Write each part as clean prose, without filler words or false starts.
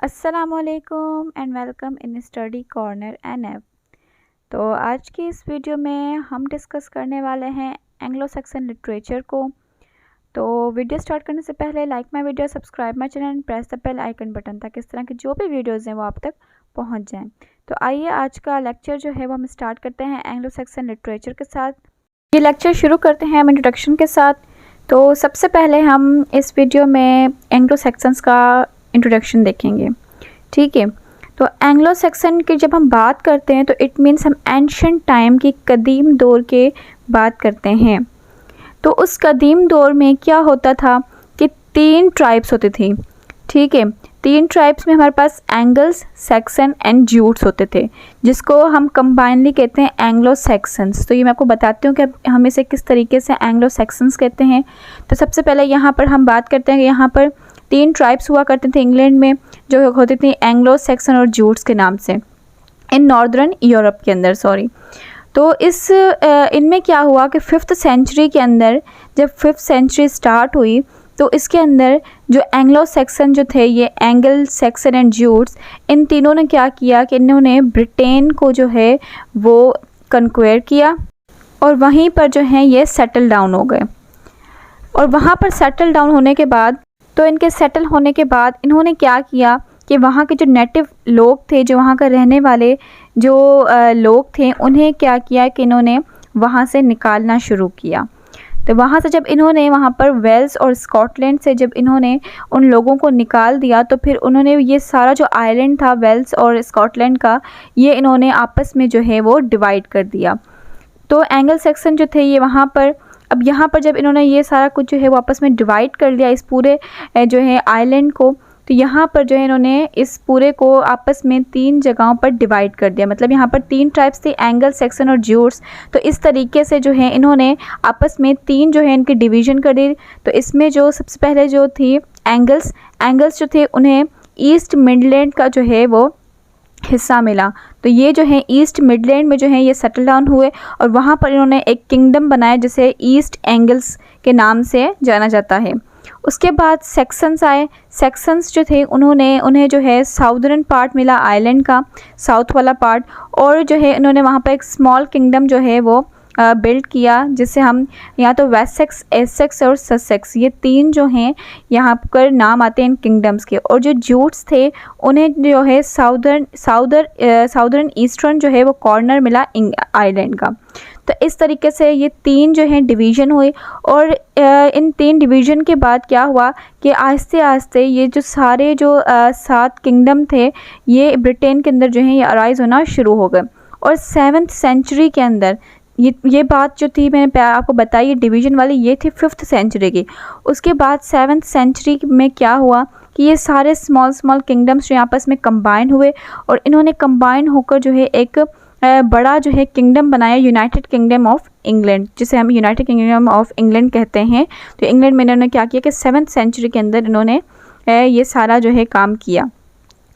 अस्सलामुअलैकुम and welcome in study corner NF. तो आज की इस वीडियो में हम डिस्कस करने वाले हैं एंग्लो सैक्सन लिटरेचर को। तो वीडियो स्टार्ट करने से पहले like my video, subscribe my channel and press the bell icon button ताकि इस तरह की जो भी वीडियोज़ हैं वो आप तक पहुंच जाएं। तो आइए आज का लेक्चर जो है वो हम स्टार्ट करते हैं एंग्लो सैक्सन लिटरेचर के साथ। ये लेक्चर शुरू करते हैं हम इंट्रोडक्शन के साथ। तो सबसे पहले हम इस वीडियो में एंग्लो सैक्सन्स का इंट्रोडक्शन देखेंगे, ठीक है। तो एंग्लो सैक्सन की जब हम बात करते हैं तो इट मीन्स हम एंशिएंट टाइम की कदीम दौर के बात करते हैं। तो उस कदीम दौर में क्या होता था कि 3 ट्राइब्स होती थी, ठीक है। 3 ट्राइब्स में हमारे पास एंगल्स, सैक्सन एंड ज्यूट्स होते थे, जिसको हम कंबाइनली कहते हैं एंग्लो सैक्सन्स। तो ये मैं आपको बताती हूँ कि हम इसे किस तरीके से एंग्लो सैक्सन्स कहते हैं। तो सबसे पहले यहाँ पर हम बात करते हैं कि यहाँ पर 3 ट्राइब्स हुआ करते थे इंग्लैंड में, जो होती थी एंग्लो सैक्सन और ज्यूट्स के नाम से, इन नॉर्दर्न यूरोप के अंदर तो इनमें क्या हुआ कि 5th सेंचुरी के अंदर, जब 5th सेंचुरी स्टार्ट हुई तो इसके अंदर जो एंग्लो सैक्सन जो थे, ये एंगल सैक्सन एंड ज्यूट्स, इन तीनों ने क्या किया कि इन्होंने ब्रिटेन को जो है वो कंक्वेयर किया और वहीं पर जो है ये सेटल डाउन हो गए। और वहाँ पर सेटल डाउन होने के बाद, तो इनके सेटल होने के बाद इन्होंने क्या किया कि वहाँ के जो नेटिव लोग थे, जो वहाँ का रहने वाले जो लोग थे, उन्हें क्या किया कि इन्होंने वहाँ से निकालना शुरू किया। तो वहाँ से जब इन्होंने वहाँ पर वेल्स और स्कॉटलैंड से जब इन्होंने उन लोगों को निकाल दिया, तो फिर उन्होंने ये सारा जो आइलैंड था वेल्स और स्कॉटलैंड का, ये इन्होंने आपस में जो है वो डिवाइड कर दिया। तो एंगल सेक्शन जो थे ये वहाँ पर, अब यहाँ पर जब इन्होंने ये सारा कुछ जो है वो आपस में डिवाइड कर लिया इस पूरे जो है आइलैंड को, तो यहाँ पर जो है इन्होंने इस पूरे को आपस में 3 जगहों पर डिवाइड कर दिया। मतलब यहाँ पर 3 ट्राइब्स थी, एंगल सैक्सन और ज्यूट्स। तो इस तरीके से जो है इन्होंने आपस में 3 जो है इनकी डिवीज़न कर दी। तो इसमें जो सबसे पहले जो थी एंगल्स जो थे, उन्हें ईस्ट मिडलैंड का जो है वो हिस्सा मिला। तो ये जो है ईस्ट मिडलैंड में जो है ये सेटल डाउन हुए और वहाँ पर इन्होंने एक किंगडम बनाया जिसे ईस्ट एंगल्स के नाम से जाना जाता है। उसके बाद सेक्शंस आए। सेक्शंस जो थे उन्हें जो है साउदर्न पार्ट मिला आइलैंड का, साउथ वाला पार्ट, और जो है इन्होंने वहाँ पर एक स्मॉल किंगडम जो है वो बिल्ड किया, जिसे हम यहाँ तो वेसेक्स, एसेक्स और ससेक्स, ये 3 जो हैं यहाँ पर नाम आते हैं इन किंगडम्स के। और जो ज्यूट्स थे उन्हें जो है साउदर्न ईस्टर्न जो है वो कॉर्नर मिला आइलैंड का। तो इस तरीके से ये 3 जो हैं डिवीज़न हुई। और इन 3 डिवीज़न के बाद क्या हुआ कि आहिस्ते आहिस्ते ये जो सारे जो 7 किंगडम थे, ये ब्रिटेन के अंदर जो है ये अराइज़ होना शुरू हो गए। और 7th सेंचुरी के अंदर ये बात जो थी मैंने आपको बताई, ये डिवीज़न वाली, ये थी 5th सेंचुरी की। उसके बाद 7th सेंचुरी में क्या हुआ कि ये सारे स्मॉल किंगडम्स जो आपस में कंबाइन हुए और इन्होंने कंबाइन होकर जो है एक बड़ा जो है किंगडम बनाया, यूनाइटेड किंगडम ऑफ इंग्लैंड, जिसे हम यूनाइटेड किंगडम ऑफ इंग्लैंड कहते हैं। तो इंग्लैंड में इन्होंने क्या किया कि 7th सेंचुरी के अंदर इन्होंने ये सारा जो है काम किया।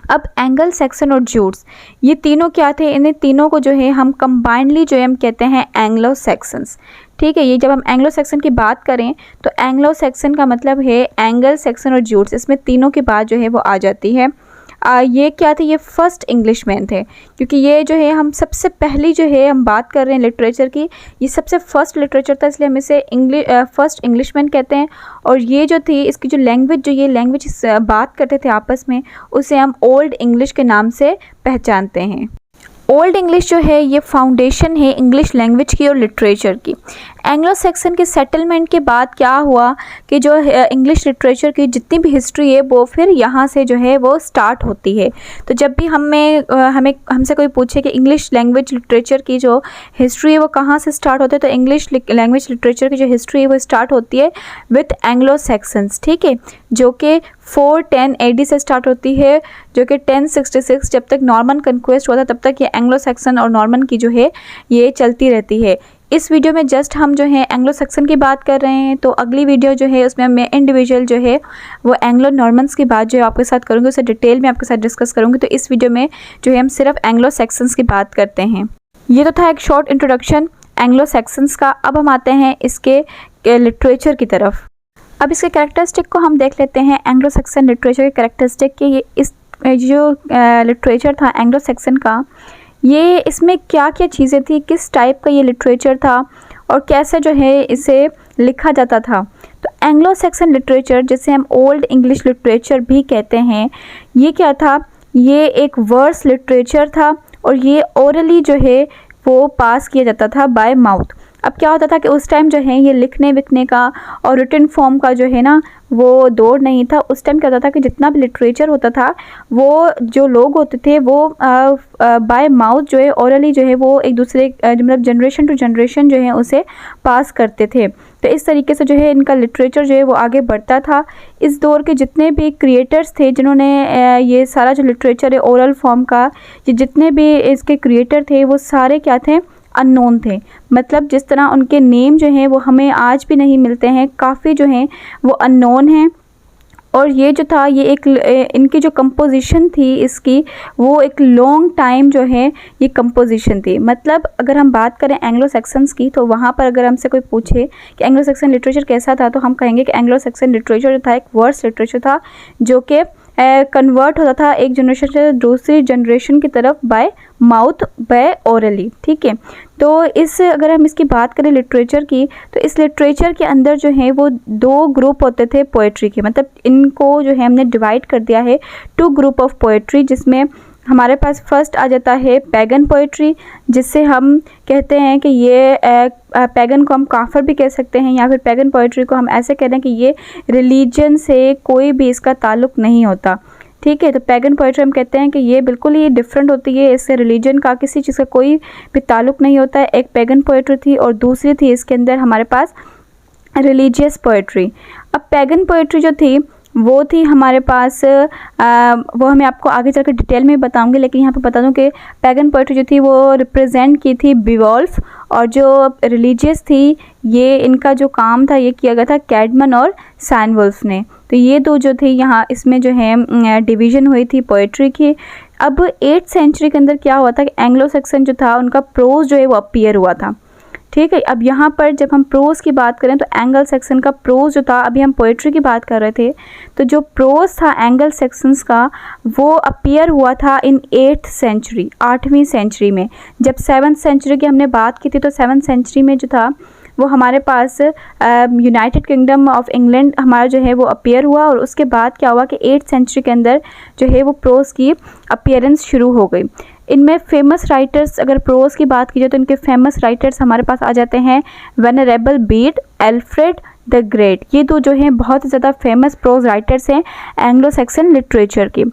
अब एंगल सैक्सन और ज्यूट्स, ये तीनों क्या थे, इन्हें तीनों को जो है हम कंबाइनली जो है हम कहते हैं एंग्लो सैक्सन्स, ठीक है। ये जब हम एंग्लो सैक्सन की बात करें तो एंग्लो सैक्सन का मतलब है एंगल सैक्सन और ज्यूट्स, इसमें तीनों की बात जो है वो आ जाती है। ये क्या थे, ये फर्स्ट इंग्लिशमैन थे, क्योंकि ये जो है हम सबसे पहली जो है हम बात कर रहे हैं लिटरेचर की, ये सबसे फर्स्ट लिटरेचर था, इसलिए हम इसे फर्स्ट इंग्लिशमैन कहते हैं। और ये जो थी, इसकी जो लैंग्वेज, जो ये लैंग्वेज बात करते थे आपस में, उसे हम ओल्ड इंग्लिश के नाम से पहचानते हैं। ओल्ड इंग्लिश जो है ये फाउंडेशन है इंग्लिश लैंग्वेज की और लिटरेचर की। एंग्लो सैक्सन के सेटलमेंट के बाद क्या हुआ कि जो इंग्लिश लिटरेचर की जितनी भी हिस्ट्री है वो फिर यहाँ से जो है वो स्टार्ट होती है। तो जब भी हमसे कोई पूछे कि इंग्लिश लैंग्वेज लिटरेचर की जो हिस्ट्री है वो कहाँ से स्टार्ट होती है, तो इंग्लिश लैंग्वेज लिटरेचर की जो हिस्ट्री है वो स्टार्ट होती है विथ एंग्लो सैक्सन्स, ठीक है, जो कि 410 AD से स्टार्ट होती है, जो कि 1066 जब तक नॉर्मन कन्क्वेस्ट हुआ था तब तक ये एंग्लो सैक्सन और नॉर्मन की जो है ये चलती रहती है। इस वीडियो में जस्ट हम जो है एंग्लो सैक्सन की बात कर रहे हैं, तो अगली वीडियो जो है उसमें मैं इंडिविजुअल जो है वो एंग्लो नॉर्मन्स की बात जो है आपके साथ करूँगी, उसे डिटेल में आपके साथ डिस्कस करूँगी। तो इस वीडियो में जो है हम सिर्फ एंग्लो सैक्सन्स की बात करते हैं। ये तो था एक शॉर्ट इंट्रोडक्शन एंग्लो सैक्सन्स का। अब हम आते हैं इसके लिटरेचर की तरफ। अब इसके कैरेक्टरिस्टिक को हम देख लेते हैं। एंग्लो सैक्सन लिटरेचर के कैरेक्टरिस्टिक के ये इस जो लिटरेचर था एंग्लो सेक्सन का, ये इसमें क्या क्या चीज़ें थी, किस टाइप का ये लिटरेचर था और कैसे जो है इसे लिखा जाता था। तो एंग्लो सेक्सन लिटरेचर, जिसे हम ओल्ड इंग्लिश लिटरेचर भी कहते हैं, ये क्या था, ये एक वर्स लिटरेचर था और ये ओरली जो है वो पास किया जाता था बाय माउथ। अब क्या होता था कि उस टाइम जो है ये लिखने विखने का और रिटन फॉर्म का जो है ना वो दौर नहीं था। उस टाइम क्या होता था कि जितना भी लिटरेचर होता था वो जो लोग होते थे वो बाय माउथ जो है ओरली जो है वो एक दूसरे मतलब जनरेशन टू जनरेशन जो है उसे पास करते थे। तो इस तरीके से जो है इनका लिटरेचर जो है वो आगे बढ़ता था। इस दौर के जितने भी क्रिएटर्स थे जिन्होंने ये सारा जो लिटरेचर है ओरल फॉर्म का, ये जितने भी इसके क्रिएटर थे वो सारे क्या थे, अननोन थे। मतलब जिस तरह उनके नेम जो हैं वो हमें आज भी नहीं मिलते हैं, काफ़ी जो हैं वो अननोन हैं। और ये जो था ये एक इनकी जो कंपोजिशन थी इसकी, वो एक लॉन्ग टाइम जो है ये कंपोजिशन थी। मतलब अगर हम बात करें एंग्लो सेक्सन्स की, तो वहाँ पर अगर हमसे कोई पूछे कि एंग्लो सेक्सन लिटरेचर कैसा था, तो हम कहेंगे कि एंग्लो सेक्सन लिटरेचर जो था एक वर्स लिटरेचर था जो कि कन्वर्ट होता था एक जनरेशन से दूसरी जनरेशन की तरफ बाय माउथ, बाय ओरली। ठीक है, तो इस अगर हम इसकी बात करें लिटरेचर की, तो इस लिटरेचर के अंदर जो है वो दो ग्रुप होते थे पोएट्री के। मतलब इनको जो है हमने डिवाइड कर दिया है टू ग्रुप ऑफ पोएट्री, जिसमें हमारे पास फर्स्ट आ जाता है पैगन पोएट्री, जिससे हम कहते हैं कि ये पैगन को हम काफर भी कह सकते हैं, या फिर पैगन पोएट्री को हम ऐसे कह रहे हैं कि ये रिलीजन से कोई भी इसका ताल्लुक नहीं होता। ठीक है, तो पैगन पोएट्री हम कहते हैं कि ये बिल्कुल ही डिफरेंट होती है, इससे रिलीजन का किसी चीज़ का कोई भी ताल्लुक नहीं होता है। एक पैगन पोएट्री थी और दूसरी थी इसके अंदर हमारे पास रिलीजियस पोएट्री। अब पैगन पोएट्री जो थी वो थी हमारे पास वो हमें आपको आगे चलकर डिटेल में बताऊंगी, लेकिन यहाँ पे बता दूं कि पैगन पोएट्री जो थी वो रिप्रेजेंट की थी बीवोल्फ, और जो रिलीजियस थी ये इनका जो काम था ये किया गया था कैडमन और सैनवुल्फ ने। तो ये दो जो थे यहाँ इसमें जो है डिवीज़न हुई थी पोएट्री की। अब 8th सेंचुरी के अंदर क्या हुआ था कि एंग्लो सेक्सन जो था उनका प्रोज जो है वो अपीयर हुआ था। ठीक है, अब यहाँ पर जब हम प्रोज की बात करें तो एंगल सेक्शन का प्रोज जो था, अभी हम पोएट्री की बात कर रहे थे, तो जो प्रोज था एंगल सेक्शंस का वो अपीयर हुआ था इन 8th सेंचुरी, 8वीं सेंचुरी में। जब 7th सेंचुरी की हमने बात की थी तो 7th सेंचुरी में जो था वो हमारे पास यूनाइटेड किंगडम ऑफ इंग्लैंड हमारा जो है वो अपीयर हुआ, और उसके बाद क्या हुआ कि 8th सेंचुरी के अंदर जो है वो प्रोज की अपीयरेंस शुरू हो गई। इनमें फेमस राइटर्स, अगर प्रोज की बात की जाए तो इनके फेमस राइटर्स हमारे पास आ जाते हैं venerable bed, Alfred the great. ये दो जो हैं बहुत ज़्यादा फेमस प्रोज राइटर्स हैं एंग्लो सेक्सन लिटरेचर के।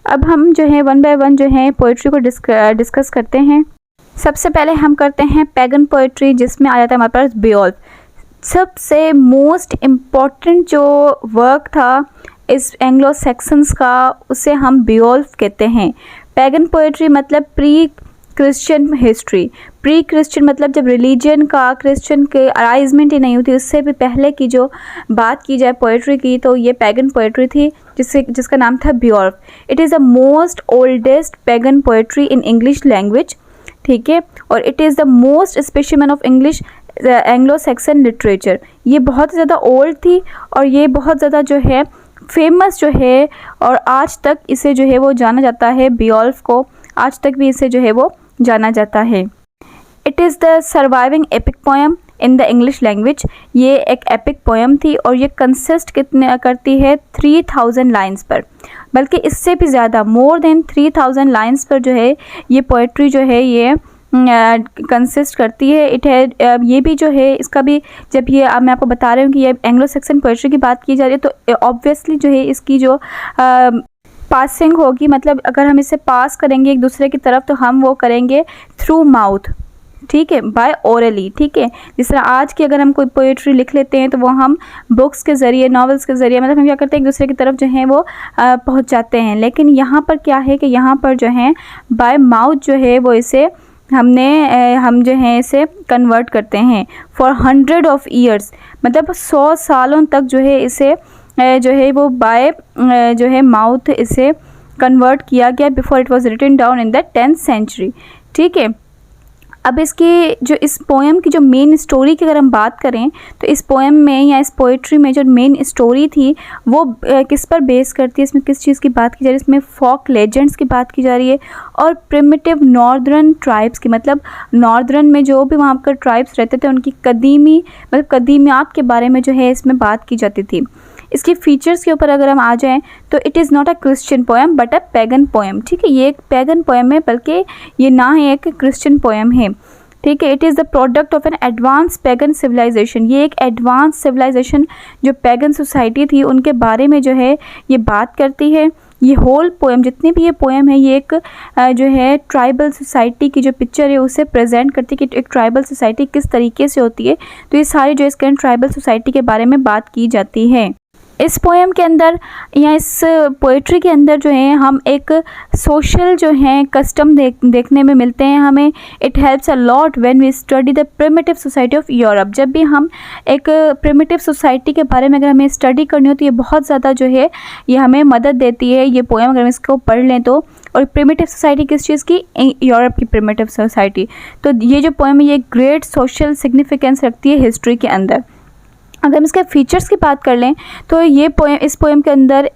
अब हम जो है वन बाय वन जो है पोइट्री को डिस्कस करते हैं। सबसे पहले हम करते हैं पैगन पोइट्री, जिसमें आ जाता है हमारे पास बीओल्फ। सबसे मोस्ट इम्पॉर्टेंट जो वर्क था इस एंग्लो सेक्सन्स का उसे हम बीओल्फ कहते हैं। पैगन पोएट्री मतलब pre Christian history, pre Christian मतलब जब रिलीजन का क्रिश्चियन के अराइजमेंट ही नहीं हुई थी, उससे भी पहले की जो बात की जाए पोएट्री की, तो ये पैगन पोएट्री थी जिसका नाम था Beowulf. It is the most oldest pagan poetry in English language. ठीक है, और it is the most specimen of English Anglo Saxon literature. ये बहुत ज़्यादा ओल्ड थी और ये बहुत ज़्यादा जो है फेमस जो है, और आज तक इसे जो है वो जाना जाता है, बीओल्फ को आज तक भी इसे जो है वो जाना जाता है। It is the surviving epic poem in the English language. ये एक एपिक पोएम थी और ये कंसिस्ट कितने करती है 3000 लाइन्स पर, बल्कि इससे भी ज़्यादा, मोर देन 3000 लाइन्स पर जो है ये पोएट्री जो है ये कंसिस्ट करती है। इट है ये भी जो है इसका भी, जब ये मैं आपको बता रही हूँ कि ये एंग्लो सेक्सन पोएट्री की बात की जा रही है, तो ऑब्वियसली जो है इसकी जो पासिंग होगी, मतलब अगर हम इसे पास करेंगे एक दूसरे की तरफ तो हम वो करेंगे थ्रू माउथ। ठीक है, बाय ओरली। ठीक है, जिस तरह आज की अगर हम कोई पोएट्री लिख लेते हैं तो वो हम बुक्स के ज़रिए, नॉवेल्स के ज़रिए, मतलब हम क्या करते हैं एक दूसरे की तरफ जो है वो पहुँच जाते हैं। लेकिन यहाँ पर क्या है कि यहाँ पर जो है बाय माउथ जो है वो इसे हम जो है इसे कन्वर्ट करते हैं फॉर 100 ऑफ ईयर्स, मतलब 100 सालों तक जो है इसे जो है वो बाय जो है माउथ इसे कन्वर्ट किया गया before it was written down in the 10th century. ठीक है, अब इसकी जो इस पोएम की जो मेन स्टोरी की अगर हम बात करें तो इस पोएम में या इस पोइट्री में जो मेन स्टोरी थी वो किस पर बेस करती है, इसमें किस चीज़ की बात की जा रही है, इसमें फोक लेजेंड्स की बात की जा रही है और प्रिमिटिव नॉर्दर्न ट्राइब्स की, मतलब नॉर्दर्न में जो भी वहाँ पर ट्राइब्स रहते थे उनकी कदीमी मतलब कदीमियात के बारे में जो है इसमें बात की जाती थी। इसकी फीचर्स के ऊपर अगर हम आ जाएं तो it is not a Christian poem but a pagan poem. ठीक है, ये एक पैगन पोएम है, बल्कि ये ना ही एक क्रिश्चियन पोएम है। ठीक है, it is the product of an advance pagan civilization. ये एक एडवांस सिविलाइजेशन जो पैगन सोसाइटी थी उनके बारे में जो है ये बात करती है। ये होल पोएम, जितनी भी ये पोएम है, ये एक जो है ट्राइबल सोसाइटी की जो पिक्चर है उसे प्रेजेंट करती है कि एक ट्राइबल सोसाइटी किस तरीके से होती है। तो ये सारी जो इसके ट्राइबल सोसाइटी के बारे में बात की जाती है। इस पोएम के अंदर या इस पोइट्री के अंदर जो है हम एक सोशल जो है कस्टम देखने में मिलते हैं हमें। It helps a lot when we study the primitive society of Europe. जब भी हम एक प्रिमिटिव सोसाइटी के बारे में अगर हमें स्टडी करनी होती है, बहुत ज़्यादा जो है ये हमें मदद देती है ये पोएम, अगर हम इसको पढ़ लें तो। और प्रिमिटिव सोसाइटी किस चीज़ की? यूरोप की प्रिमिटिव सोसाइटी। तो ये जो पोएम है ये ग्रेट सोशल सिग्निफिकेंस रखती है हिस्ट्री के अंदर। अगर हम इसके फीचर्स की बात कर लें तो ये पोएम, इस पोएम के अंदर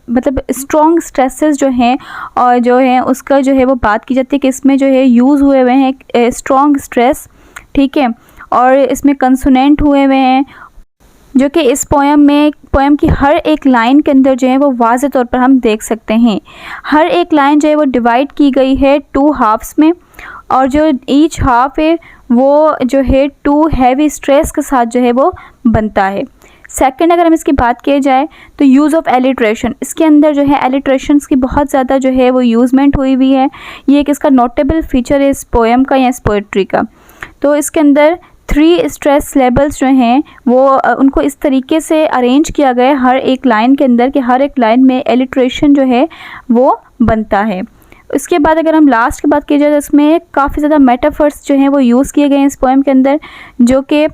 मतलब स्ट्रॉन्ग स्ट्रेसेस जो हैं और जो है उसका जो है वो बात की जाती है कि इसमें जो है यूज़ हुए हुए हैं स्ट्रॉन्ग स्ट्रेस। ठीक है, और इसमें कंसोनेंट हुए हुए हैं जो कि इस पोएम की हर एक लाइन के अंदर जो है वो वाज़े तौर पर हम देख सकते हैं। हर एक लाइन जो है वो डिवाइड की गई है 2 हाफ्स में और जो ईच हाफ है वो जो है 2 हैवी स्ट्रेस के साथ जो है वो बनता है। सेकंड, अगर हम इसकी बात की जाए तो यूज़ ऑफ एलिट्रेशन, इसके अंदर जो है एलिट्रेशंस की बहुत ज़्यादा जो है वो यूजमेंट हुई हुई है। ये एक इसका नोटेबल फीचर है इस पोएम का या इस पोइट्री का। तो इसके अंदर 3 स्ट्रेस लेवल्स जो हैं वो उनको इस तरीके से अरेंज किया गया है हर एक लाइन के अंदर कि हर एक लाइन में एलिट्रेशन जो है वो बनता है। उसके बाद अगर हम लास्ट की बात की जाए तो इसमें काफ़ी ज़्यादा मेटाफर्स जो हैं वो यूज़ किए गए हैं इस पोएम के अंदर, जो कि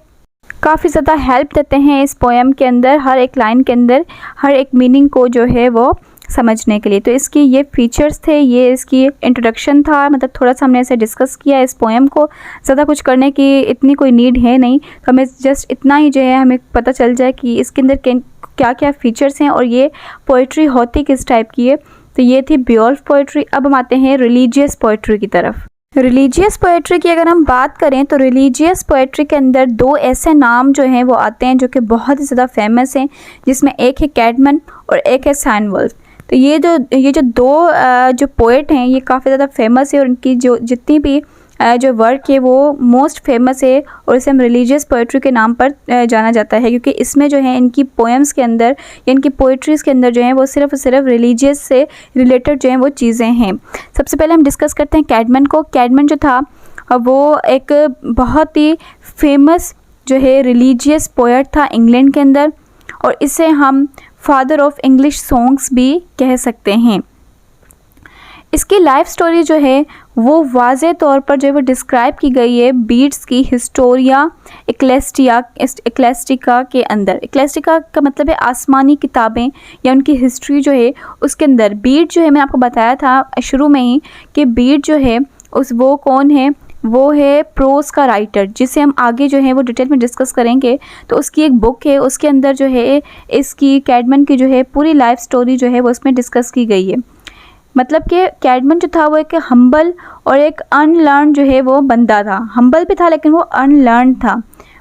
काफ़ी ज़्यादा हेल्प देते हैं इस पोएम के अंदर हर एक लाइन के अंदर हर एक मीनिंग को जो है वो समझने के लिए। तो इसकी ये फीचर्स थे, ये इसकी इंट्रोडक्शन था, मतलब थोड़ा सा हमने ऐसे डिस्कस किया इस पोएम को। ज़्यादा कुछ करने की इतनी कोई नीड है नहीं, तो हमें जस्ट इतना ही जो है हमें पता चल जाए कि इसके अंदर क्या क्या फ़ीचर्स हैं और ये पोइट्री होती किस टाइप की है। तो ये थी बियोल्फ पोइट्री। अब हम आते हैं रिलीजियस पोइट्री की तरफ। रिलीजियस पोइट्री की अगर हम बात करें तो रिलीजियस पोइट्री के अंदर 2 ऐसे नाम जो हैं वो आते हैं जो कि बहुत ही ज़्यादा फेमस हैं, जिसमें एक है कैडमन और एक है सैनवुल्फ। तो ये जो 2 जो पोइट हैं ये काफ़ी ज़्यादा फेमस है और इनकी जो जितनी भी जो वर्क है वो मोस्ट फेमस है और इसे हम रिलीजियस पोइट्री के नाम पर जाना जाता है, क्योंकि इसमें जो है इनकी पोएम्स के अंदर या इनकी पोइट्रीज़ के अंदर जो है वो सिर्फ और सिर्फ रिलीजियस से रिलेटेड जो है वो चीज़ें हैं। सबसे पहले हम डिस्कस करते हैं कैडमन को। कैडमन जो था वो एक बहुत ही फेमस जो है रिलीजियस पोएट था इंग्लैंड के अंदर और इसे हम फादर ऑफ इंग्लिश सॉन्ग्स भी कह सकते हैं। इसकी लाइफ स्टोरी जो है वो वाज़े तौर पर जो है वो डिस्क्राइब की गई है बीड्स की हिस्टोरिया एक्लेस्टिका के अंदर। एक्लेस्टिका का मतलब है आसमानी किताबें या उनकी हिस्ट्री जो है उसके अंदर। बीड जो है मैंने आपको बताया था शुरू में ही कि बीड जो है वो कौन है, वो है प्रोज का राइटर, जिसे हम आगे जो है वो डिटेल में डिस्कस करेंगे। तो उसकी एक बुक है, उसके अंदर जो है इसकी कैडमन की जो है पूरी लाइफ स्टोरी जो है वो उसमें डिस्कस की गई है। मतलब कि कैडमन जो था वो एक हम्बल और एक अनलर्न जो है वो बंदा था। हम्बल भी था लेकिन वो अनलर्न था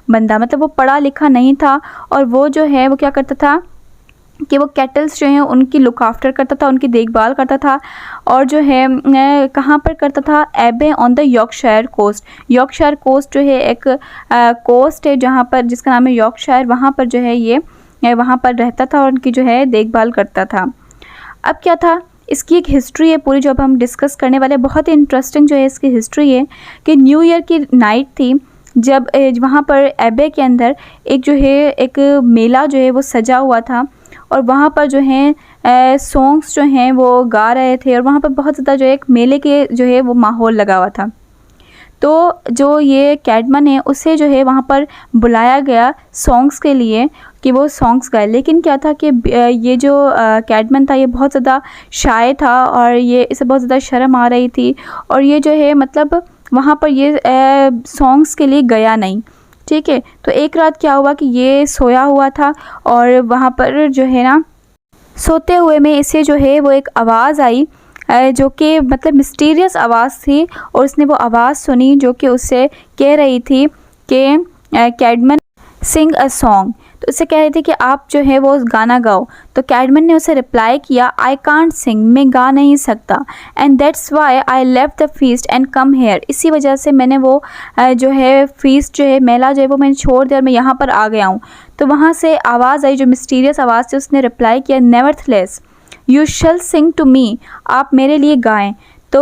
बंदा, मतलब वो पढ़ा लिखा नहीं था और वो जो है वो क्या करता था कि वो कैटल्स जो हैं उनकी लुक आफ्टर करता था, उनकी देखभाल करता था और जो है कहाँ पर करता था, abbey on the Yorkshire coast. Yorkshire coast जो है एक कोस्ट है जहाँ पर जिसका नाम है यॉर्कशायर, वहाँ पर जो है ये वहाँ पर रहता था और उनकी जो है देखभाल करता था। अब क्या था, इसकी एक हिस्ट्री है पूरी जो अब हम डिस्कस करने वाले। बहुत ही इंटरेस्टिंग जो है इसकी हिस्ट्री है कि न्यू ईयर की नाइट थी जब वहाँ पर एबे के अंदर एक जो है एक मेला जो है वो सजा हुआ था और वहाँ पर जो है सॉन्ग्स जो हैं वो गा रहे थे और वहाँ पर बहुत ज़्यादा जो एक मेले के जो है वो माहौल लगा हुआ था। तो जो ये कैडमन है उसे जो है वहाँ पर बुलाया गया सॉन्ग्स के लिए कि वो सॉन्ग्स गाए। लेकिन क्या था कि ये जो कैडमन था ये बहुत ज़्यादा शाय था और ये इसे बहुत ज़्यादा शर्म आ रही थी और ये जो है मतलब वहाँ पर ये सॉन्ग्स के लिए गया नहीं। ठीक है, तो एक रात क्या हुआ कि ये सोया हुआ था और वहाँ पर जो है ना, सोते हुए में इसे जो है वो एक आवाज़ आई जो कि मतलब मिस्टीरियस आवाज़ थी, और उसने वो आवाज़ सुनी जो कि उससे कह रही थी कि कैडमन सिंग अ सॉन्ग। तो उससे कह रही थी कि आप जो है वो गाना गाओ। तो कैडमन ने उसे रिप्लाई किया, आई कांट सिंग, मैं गा नहीं सकता, and that's why I left the feast and come here, इसी वजह से मैंने वो जो है फीस्ट जो है मेला जो है वो मैंने छोड़ दिया और मैं यहाँ पर आ गया हूँ। तो वहाँ से आवाज़ आई जो मिस्टीरियस आवाज़ थी, उसने रिप्लाई किया, nevertheless you shall sing to me, आप मेरे लिए गाएं। तो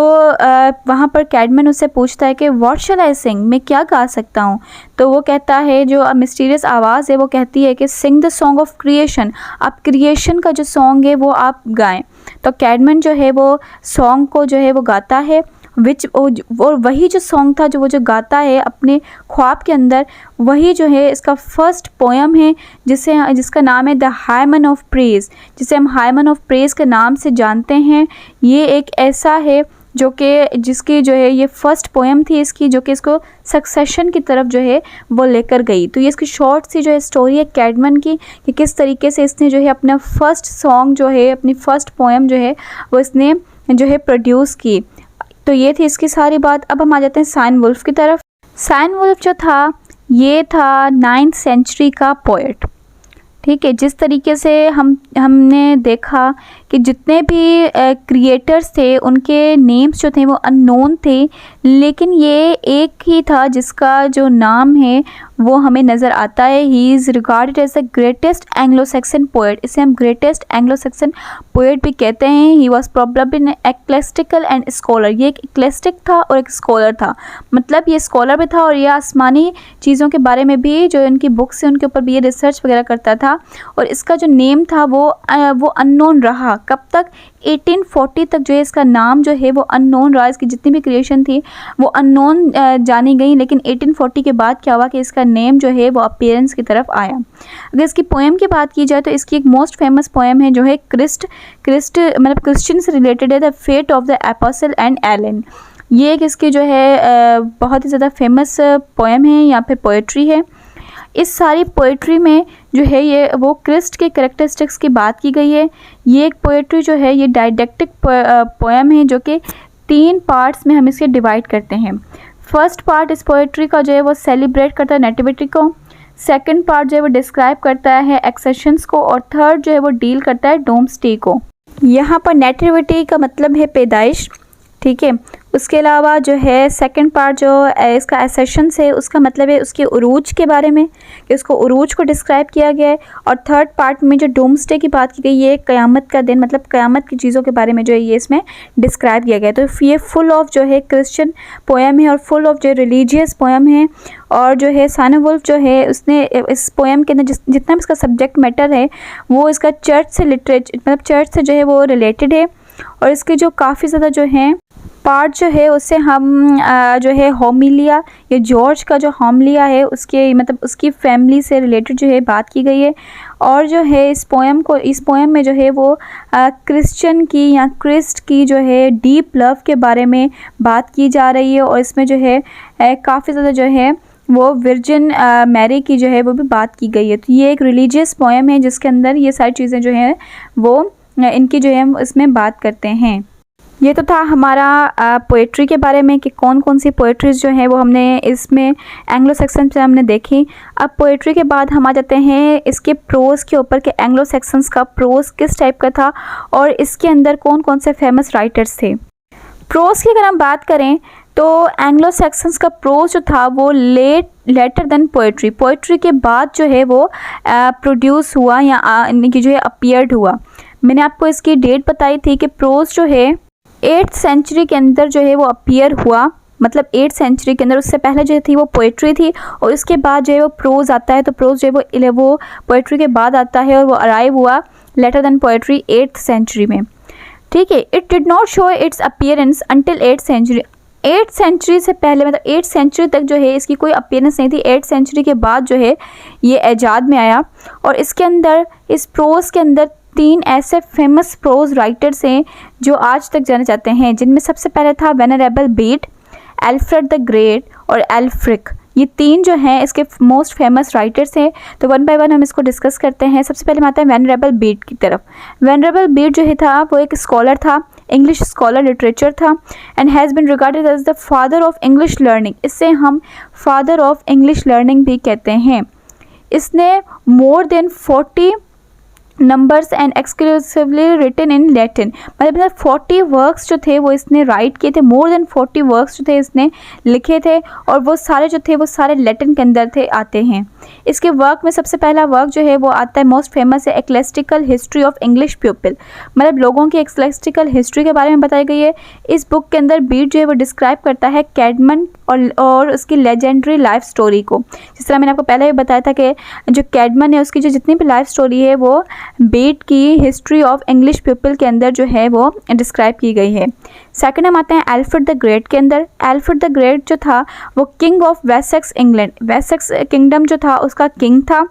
वहाँ पर कैडमन उससे पूछता है कि व्हाट शैल आई सिंग, मैं क्या गा सकता हूँ। तो वो कहता है, जो मिस्टीरियस आवाज़ है वो कहती है कि सिंग द सॉन्ग ऑफ क्रिएशन, आप क्रिएशन का जो सॉन्ग है वो आप गाएं। तो कैडमन जो है वो सॉन्ग को जो है वो गाता है, विच और वही जो सॉन्ग था जो वो जो गाता है अपने ख्वाब के अंदर, वही जो है इसका फर्स्ट पोएम है जिसका नाम है द हाइमन ऑफ प्रेज, जिसे हम हाइमन ऑफ प्रेज के नाम से जानते हैं। ये एक ऐसा है जो कि जिसकी जो है ये फर्स्ट पोएम थी इसकी, जो कि इसको सक्सेशन की तरफ जो है वो लेकर गई। तो ये इसकी शॉर्ट सी जो है स्टोरी है कैडमन की, कि किस तरीके से इसने जो है अपना फर्स्ट सॉन्ग जो है, अपनी फर्स्ट पोएम जो है वो इसने जो है प्रोड्यूस की। तो ये थी इसकी सारी बात। अब हम आ जाते हैं साइन वुल्फ की तरफ। साइन वुल्फ जो था ये था 9th सेंचुरी का पोएट। ठीक है, जिस तरीके से हमने देखा कि जितने भी क्रिएटर्स थे उनके नेम्स जो थे वो अननोन थे, लेकिन ये एक ही था जिसका जो नाम है वो हमें नज़र आता है। He is regarded as the greatest Anglo Saxon poet, इसे हम ग्रेटेस्ट एंग्लो सेक्सन पोएट भी कहते हैं। He was problem in ecclesiastical and scholar, ये एक एक्लेस्टिक था और एक स्कॉलर था, मतलब ये स्कॉलर भी था और ये आसमानी चीज़ों के बारे में भी जो इनकी बुक्स है उनके ऊपर भी ये रिसर्च वगैरह करता था। और इसका जो नेम था वो अननोन रहा, कब तक, 1840 तक जो है इसका नाम जो है वो अननोन रहा। इसकी जितनी भी क्रिएशन थी वो अननोन जानी गई, लेकिन 1840 के बाद क्या हुआ कि इसका नेम जो है वो अपीयरेंस की तरफ आया। अगर इसकी पोएम की बात की जाए तो इसकी एक मोस्ट फेमस पोएम है जो है क्रिस्ट मतलब क्रिश्चियन से रिलेटेड है, the fate of the apostle and Elene. ये एक इसकी जो है बहुत ही ज़्यादा फेमस पोएम है या फिर पोएट्री है। इस सारी पोएट्री में जो है ये वो क्रिस्ट के कैरेक्टरिस्टिक्स की बात की गई है। ये एक पोएट्री जो है ये डायडेक्टिक पोएम है जो कि 3 पार्ट्स में हम इसे डिवाइड करते हैं। फर्स्ट पार्ट इस पोएट्री का जो है वो सेलिब्रेट करता है नेटिविटी को, सेकंड पार्ट जो है वो डिस्क्राइब करता है एक्सेशंस को, और थर्ड जो है वो डील करता है डोम्सडे को। यहाँ पर नेटिविटी का मतलब है पैदाइश, ठीक है। उसके अलावा जो है सेकंड पार्ट जो इसका एसेशंस है उसका मतलब है उसके उरूज के बारे में, कि उसको उरूज को डिस्क्राइब किया गया है। और थर्ड पार्ट में जो डोम्सडे की बात की गई, ये क़यामत का दिन, मतलब क़यामत की चीज़ों के बारे में जो है ये इसमें डिस्क्राइब किया गया है। तो ये फुल ऑफ जो है क्रिश्चियन पोएम है और फुल ऑफ जो रिलीजियस पोएम है। और जो है साइन वुल्फ जो है उसने इस पोएम के अंदर जितना भी इसका सब्जेक्ट मैटर है वो इसका चर्च से मतलब चर्च से जो है वो रिलेटेड है। और इसके जो काफ़ी ज़्यादा जो है पार्ट जो है उससे हम जो है होमिलिया या जॉर्ज का जो होमिलिया है उसके मतलब उसकी फैमिली से रिलेटेड जो है बात की गई है। और जो है इस पोएम में जो है वो क्रिश्चियन की या क्रिस्ट की जो है डीप लव के बारे में बात की जा रही है। और इसमें जो है काफ़ी ज़्यादा जो है वो वर्जिन मैरी की जो है वो भी बात की गई है। तो ये एक रिलीजियस पोएम है जिसके अंदर ये सारी चीज़ें जो हैं वो इनकी जो है हम इसमें बात करते हैं। ये तो था हमारा पोएट्री के बारे में कि कौन कौन सी पोएट्रीज़ जो है वो हमने इसमें एंग्लो सेक्शन से हमने देखी। अब पोएट्री के बाद हम आ जाते हैं इसके प्रोज़ के ऊपर कि एंग्लो सेक्शंस का प्रोज़ किस टाइप का था और इसके अंदर कौन कौन से फेमस राइटर्स थे। प्रोज़ की अगर हम बात करें तो एंग्लो सेक्शंस का प्रोज़ जो था वो लेटर देन पोएट्री के बाद जो है वो प्रोड्यूस हुआ या इनकी जो है अपीयर्ड हुआ। मैंने आपको इसकी डेट बताई थी कि प्रोज़ जो है 8th सेंचुरी के अंदर जो है वो अपीयर हुआ, मतलब 8th सेंचुरी के अंदर। उससे पहले जो थी वो पोएट्री थी और इसके बाद जो है वो प्रोज़ आता है। तो प्रोज़ जो है वो पोएट्री के बाद आता है और वो अराइव हुआ letter then poetry 8th century में, ठीक है। It did not show its appearance until 8th century. 8th century से पहले मतलब 8th सेंचुरी तक जो है इसकी कोई अपीयरेंस नहीं थी। 8th सेंचुरी के बाद जो है ये ऐजाद में आया। और इसके अंदर इस प्रोज़ के अंदर 3 ऐसे फेमस प्रोज़ राइटर्स हैं जो आज तक जाने जाते हैं, जिनमें सबसे पहले था venerable bed, Alfred the great और एल्फ्रिक, ये तीन जो हैं इसके मोस्ट फेमस राइटर्स हैं। तो वन बाय वन हम इसको डिस्कस करते हैं। सबसे पहले हम आते हैं वेनरेबल बेट की तरफ। वेनरेबल बेट जो है था वो एक स्कॉलर था, इंग्लिश स्कॉलर, लिटरेचर था, and has been regarded as the father of English learning. इससे हम फादर ऑफ इंग्लिश लर्निंग भी कहते हैं। इसने more than 40 numbers and exclusively written in Latin, मतलब 40 वर्क्स जो थे वो इसने राइट किए थे, मोर देन 40 वर्क्स जो थे इसने लिखे थे, और वो सारे जो थे वो सारे लैटिन के अंदर थे आते हैं। इसके वर्क में सबसे पहला वर्क जो है वो आता है, मोस्ट फेमस है, एक्लेस्टिकल हिस्ट्री ऑफ इंग्लिश पीपल, मतलब लोगों की एक्लेस्टिकल हिस्ट्री के बारे में बताई गई है। इस बुक के अंदर बीट जो है वो डिस्क्राइब करता है कैडमन और उसकी लेजेंडरी लाइफ स्टोरी को। जिस तरह मैंने आपको पहले भी बताया था कि जो कैडमन है उसकी जो जितनी भी लाइफ स्टोरी है वो बेट की हिस्ट्री ऑफ इंग्लिश पीपल के अंदर जो है वो डिस्क्राइब की गई है। सेकंड हम आते हैं एल्फ्रेड द ग्रेट के अंदर। एल्फ्रेड द ग्रेट जो था वो king of Wessex England, Wessex kingdom जो था उसका किंग था,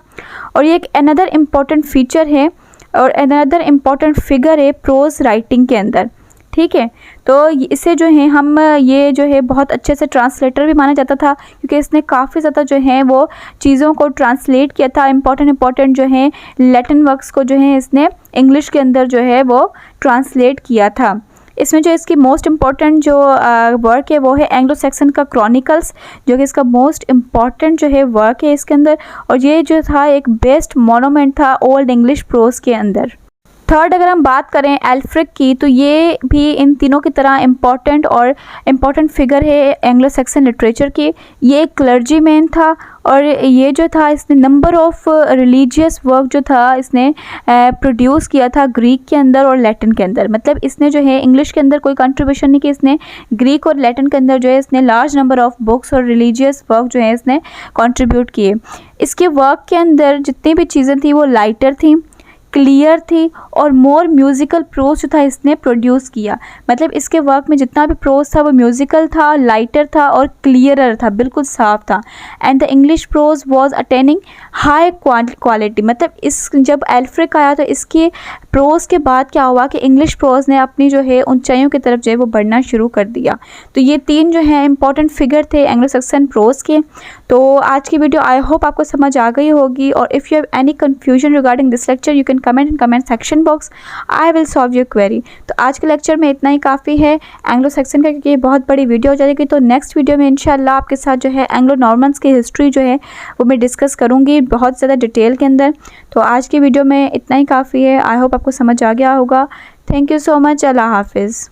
और ये एक अनदर इम्पॉर्टेंट फीचर है और अनदर इम्पॉर्टेंट फिगर है प्रोज राइटिंग के अंदर। ठीक है, तो इसे जो है हम ये जो है बहुत अच्छे से ट्रांसलेटर भी माना जाता था, क्योंकि इसने काफ़ी ज़्यादा जो है वो चीज़ों को ट्रांसलेट किया था। इम्पॉर्टेंट जो है लैटिन वर्क्स को जो है इसने इंग्लिश के अंदर जो है वो ट्रांसलेट किया था। इसमें जो इसकी मोस्ट इम्पॉर्टेंट जो वर्क है वो है एंग्लो सैक्सन का क्रॉनिकल्स, जो कि इसका मोस्ट इम्पॉर्टेंट जो है वर्क है इसके अंदर, और ये जो था एक बेस्ट मोनूमेंट था ओल्ड इंग्लिश प्रोज के अंदर। थर्ड अगर हम बात करें एल्फ्रिक की, तो ये भी इन तीनों की तरह इम्पॉर्टेंट फिगर है एंग्लो सैक्सन लिटरेचर की। ये एक क्लर्जी मैन था, और ये जो था इसने नंबर ऑफ रिलीजियस वर्क जो था इसने प्रोड्यूस किया था ग्रीक के अंदर और लैटिन के अंदर। मतलब इसने जो है इंग्लिश के अंदर कोई कंट्रीब्यूशन नहीं की, इसने ग्रीक और लैटिन के अंदर जो है इसने लार्ज नंबर ऑफ बुक्स और रिलीजियस वर्क जो है इसने कंट्रीब्यूट किए। इसके वर्क के अंदर जितनी भी चीज़ें थी वो लाइटर थी, क्लियर थी, और मोर म्यूज़िकल प्रोज जो था इसने प्रोड्यूस किया। मतलब इसके वर्क में जितना भी प्रोज था वो म्यूज़िकल था, लाइटर था और क्लियरर था, बिल्कुल साफ था। And the English pros was attaining high quality. मतलब इस जब एल्फ्रिक आया तो इसके प्रोज के बाद क्या हुआ कि इंग्लिश प्रोज ने अपनी जो है ऊंचाइयों की तरफ जो है वो बढ़ना शुरू कर दिया। तो ये तीन जो है इंपॉर्टेंट फिगर थे एंग्लो सैक्सन प्रोज के। तो आज की वीडियो आई होप आपको समझ आ गई होगी, और if you have any confusion regarding this lecture you can comment in comment section box, I will solve your query. तो आज के लेक्चर में इतना ही काफ़ी है एंग्लो सैक्सन का, क्योंकि ये बहुत बड़ी वीडियो हो जाएगी। तो नेक्स्ट वीडियो में इंशाल्लाह आपके साथ जो है एंग्लो नॉर्मन्स की हिस्ट्री जो है वो मैं डिस्कस करूँगी बहुत ज़्यादा डिटेल के अंदर। तो आज की वीडियो में इतना ही काफ़ी है, आई होप आपको समझ आ गया होगा। थैंक यू सो मच, अल्लाह हाफिज़।